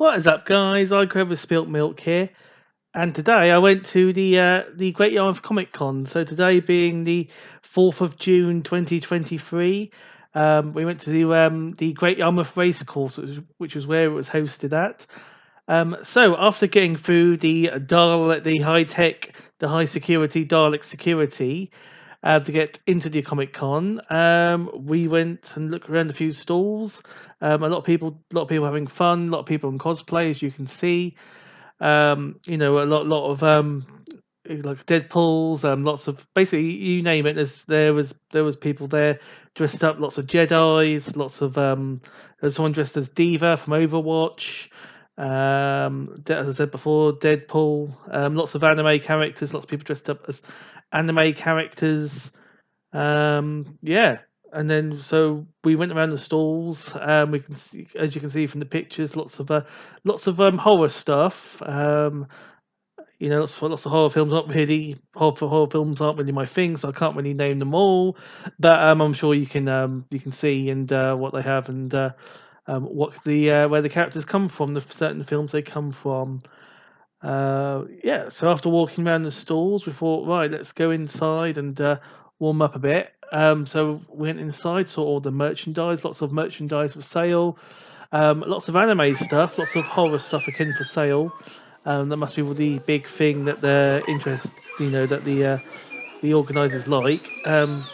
What is up, guys? I Grover Spilt Milk here, and today I went to the Great Yarmouth Comic Con. So today being the 4th of June, 2023, we went to the Great Yarmouth Racecourse, which was where it was hosted at. So after getting through the high tech, the high security Dalek security, to get into the Comic Con, we went and looked around a few stalls. A lot of people having fun, a lot of people in cosplay, as you can see. A lot of like Deadpool's, lots of basically you name it. There was people there dressed up, lots of Jedi's, lots of there's someone dressed as Diva from Overwatch. As I said before, Deadpool. Lots of anime characters, lots of people dressed up as anime characters. Yeah, and then so we went around the stalls. We can see, as you can see from the pictures, lots of horror stuff. Lots of horror films aren't really horror films aren't really my thing, so I can't really name them all. But I'm sure you can see and what they have and what the where the characters come from, the certain films they come from. Yeah, so after walking around the stalls, we thought, right, let's go inside and warm up a bit. So we went inside, saw all the merchandise, lots of merchandise for sale, lots of anime stuff, lots of horror stuff again for sale. That must be the big thing that they're that the organisers like,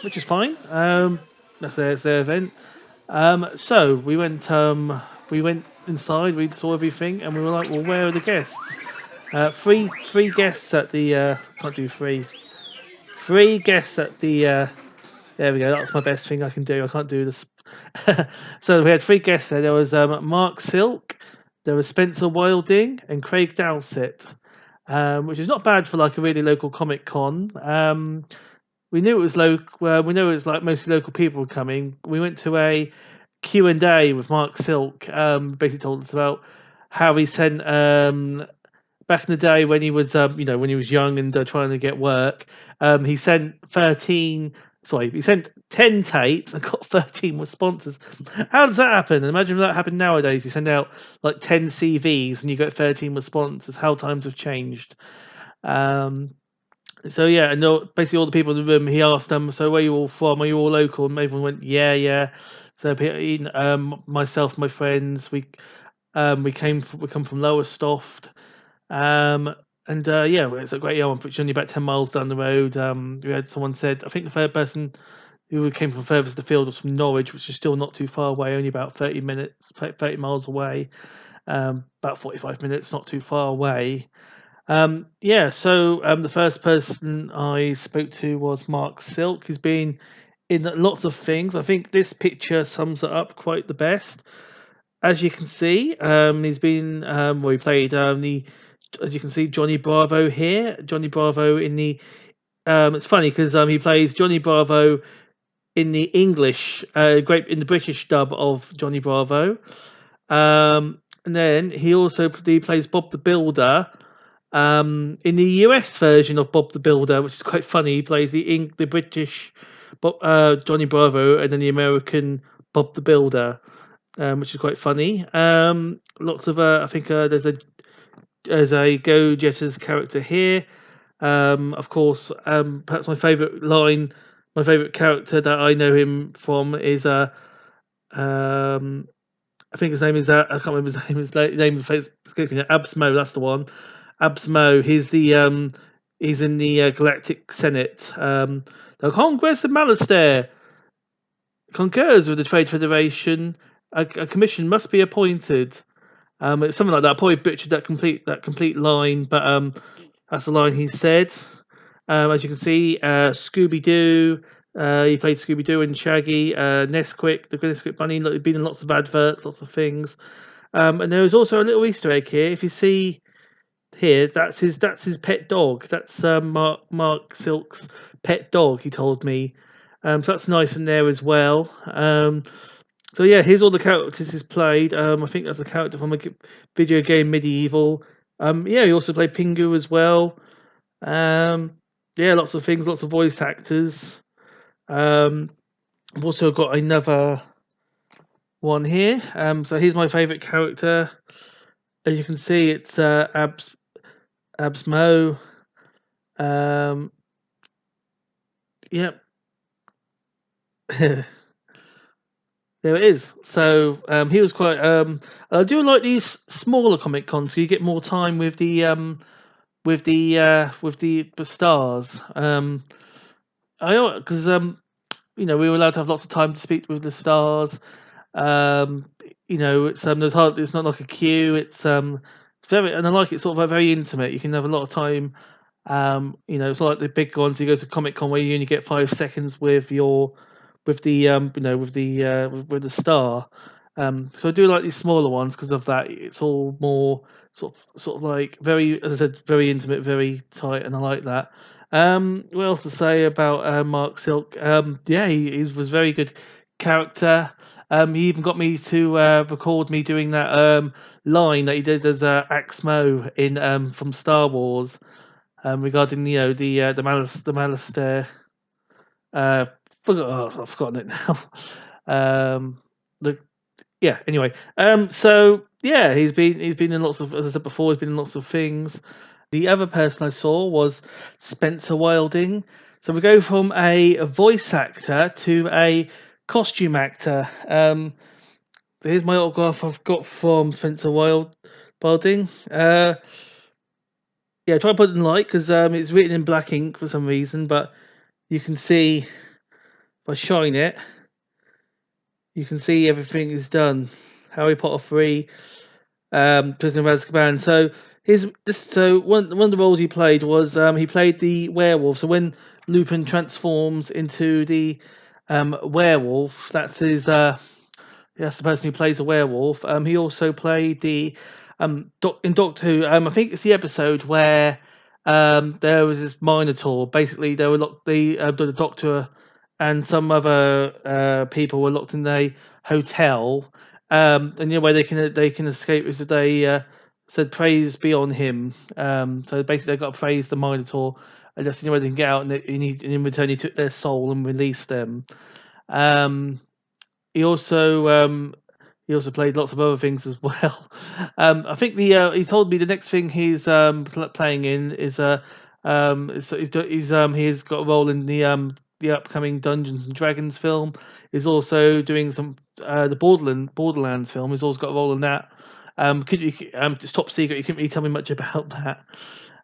which is fine. It's their event. So we went inside, we saw everything, and we were like, well, where are the guests? Three guests at the can't do three. Three guests at the there we go. That's my best thing I can do. I can't do this. So we had three guests there. There was Mark Silk, there was Spencer Wilding, and Craig Dowsett, which is not bad for like a really local comic con. We knew it was local. We knew it was like mostly local people were coming. We went to a Q&A with Mark Silk. Basically told us about how he sent back in the day when he was when he was young and trying to get work. He sent 13. Sorry, he sent 10 tapes and got 13 responses. How does that happen? Imagine if that happened nowadays. You send out like 10 CVs and you get 13 responses. How times have changed. So yeah, and basically all the people in the room, he asked them, so where are you all from? Are you all local? And everyone went, yeah, yeah. So myself, my friends, we come from Lowestoft. Yeah, it's a great Yarmouth, which is only about 10 miles down the road. We had someone said, I think the third person who came from furthest afield was from Norwich, which is still not too far away, only about 30 miles away, about 45 minutes, not too far away. The first person I spoke to was Mark Silk. He's been in lots of things. I think this picture sums it up quite the best. As you can see, he's been he played as you can see, Johnny Bravo here. Johnny Bravo in the it's funny because he plays Johnny Bravo in the English, in the British dub of Johnny Bravo. And then he plays Bob the Builder in the US version of Bob the Builder, which is quite funny. He plays the British Johnny Bravo and then the American Bob the Builder, which is quite funny. Lots of I think there's a Go Jetters character here. Of course, perhaps my favourite character that I know him from is I think his name is I can't remember his name. His name is Absmo. That's the one. Absmo. He's in the Galactic Senate. The Congress of Malastare concurs with the Trade Federation. A commission must be appointed. It's something like that. I probably butchered that complete line, but that's the line he said. As you can see, Scooby Doo. He played Scooby Doo and Shaggy. Nesquik, the Nesquik Bunny. He's been in lots of adverts, lots of things. And there is also a little Easter egg here. If you see here, that's his pet dog. That's Mark Silk's pet dog. He told me. So that's nice in there as well. So yeah, here's all the characters he's played. I think that's a character from a video game Medieval. Yeah, he also played Pingu as well. Yeah, lots of things, lots of voice actors. I've also got another one here. So here's my favourite character. as you can see, it's Abs Mo. Um, yep, there it is. So he was quite. I do like these smaller Comic Cons, so you get more time with the stars. I because we were allowed to have lots of time to speak with the stars. Um, there's hard. It's not like a queue. It's very, and I like it sort of very intimate. You can have a lot of time. It's like the big ones. You go to Comic Con where you only get 5 seconds with the with the star. So I do like these smaller ones because of that. It's all more sort of like very, as I said, very intimate, very tight, and I like that. What else to say about Mark Silk? Yeah, he was very good character. He even got me to record me doing that line that he did as Axmo in from Star Wars regarding the malice there. Uh, I've forgotten it now. um, the yeah. Anyway, so yeah, he's been in lots of, as I said before, he's been in lots of things. The other person I saw was Spencer Wilding. So we go from a voice actor to a costume actor. Here's my autograph I've got from Wilding. Yeah, try to put it in light because it's written in black ink for some reason, but you can see if I shine it, you can see everything is done. Harry Potter 3, Prisoner of Azkaban. So one of the roles he played was he played the werewolf. So when Lupin transforms into the werewolf, that's the person who plays a werewolf. He also played the in Doctor Who. I think it's the episode where there was this Minotaur. Basically, they were locked. The Doctor and some other people were locked in a hotel. And where they can escape is that they said praise be on him. So basically, they got to praise the Minotaur. And just where they can get out, and in return, he took their soul and released them. Um, he also played lots of other things as well. I think he told me the next thing he's playing in is he's got a role in the upcoming Dungeons and Dragons film. He's also doing some the Borderlands film. He's also got a role in that. Could you just top secret? You couldn't really tell me much about that.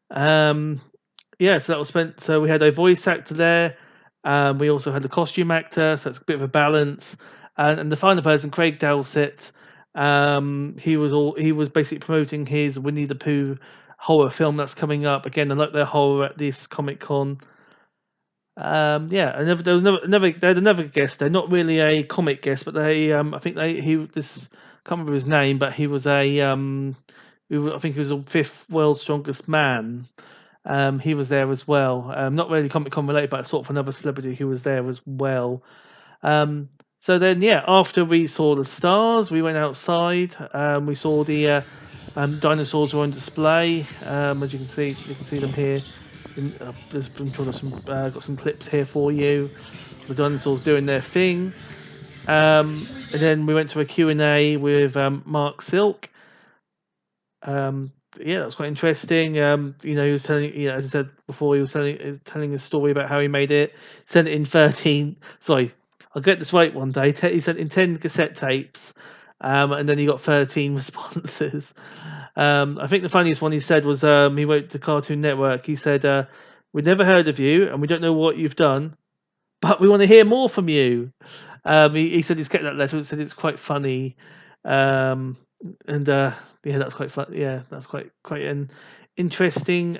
Um, yeah, so that was spent. So we had a voice actor there. We also had the costume actor, so it's a bit of a balance. And the final person, Craig Dowsett, he was basically promoting his Winnie the Pooh horror film that's coming up. Again, I like their horror at this Comic Con. Yeah, there was they had another guest. They're not really a comic guest, but I think can't remember his name, but he was I think he was the fifth world's strongest man. He was there as well. Not really Comic Con related, but sort of another celebrity who was there as well. Um, so then, yeah, after we saw the stars, we went outside. We saw the dinosaurs were on display. As you can see them here. There's been sort of got some clips here for you. The dinosaurs doing their thing. And then we went to a Q&A with Mark Silk. Yeah, that was quite interesting. He was telling, as I said before, he was telling a story about how he made it. Sent it in 13. Sorry, I'll get this right one day. He sent in 10 cassette tapes, and then he got 13 responses. I think the funniest one he said was he wrote to Cartoon Network. He said, "We've never heard of you, and we don't know what you've done, but we want to hear more from you." He said he's kept that letter. He said it's quite funny. Um, and yeah, that's quite fun. Yeah, that's quite an interesting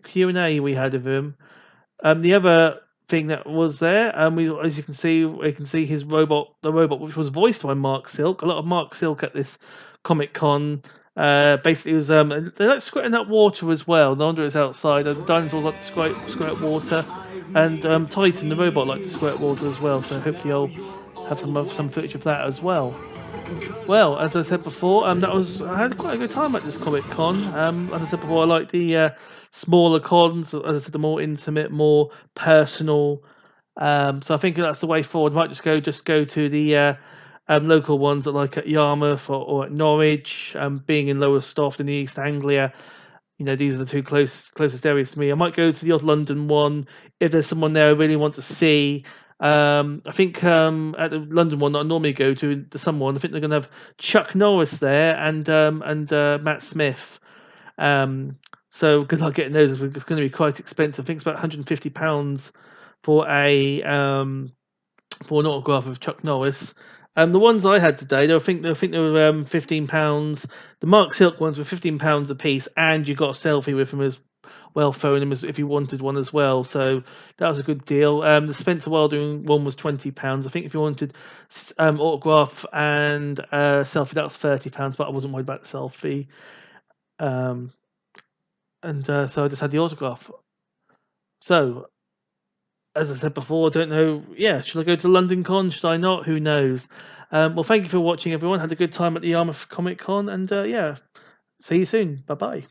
Q&A we had of him. The other thing that was there, as you can see, we can see the robot, which was voiced by Mark Silk. A lot of Mark Silk at this Comic Con. Basically, it was they like squirting that water as well. No wonder it's outside. The dinosaurs like to squirt water, and Titan, the robot, like to squirt water as well. So hopefully, I'll have some footage of that as well. Well, as I said before, I had quite a good time at this Comic Con. As I said before, I like the smaller cons. As I said, the more intimate, more personal. So I think that's the way forward. Might just go to the local ones are like at Yarmouth or at Norwich. Being in Lowestoft in East Anglia, these are the two closest areas to me. I might go to the odd London one if there's someone there I really want to see. I think at the London one that I normally go to, the summer one, I think they're going to have Chuck Norris there and Matt Smith. Um, so good luck getting those. It's going to be quite expensive. I think it's about £150 for a for an autograph of Chuck Norris. The ones I had today, I think they were £15. The Mark Silk ones were £15 a piece, and you got a selfie with him as well, phone him as if you wanted one as well. So that was a good deal. The Spencer Wilding one was £20. I think if you wanted autograph and selfie, that was £30, but I wasn't worried about the selfie. Um, and so I just had the autograph. So as I said before, I don't know. Yeah, should I go to London Con? Should I not? Who knows? Well, thank you for watching, everyone. Had a good time at the Yarmouth Comic Con, and yeah, see you soon. Bye bye.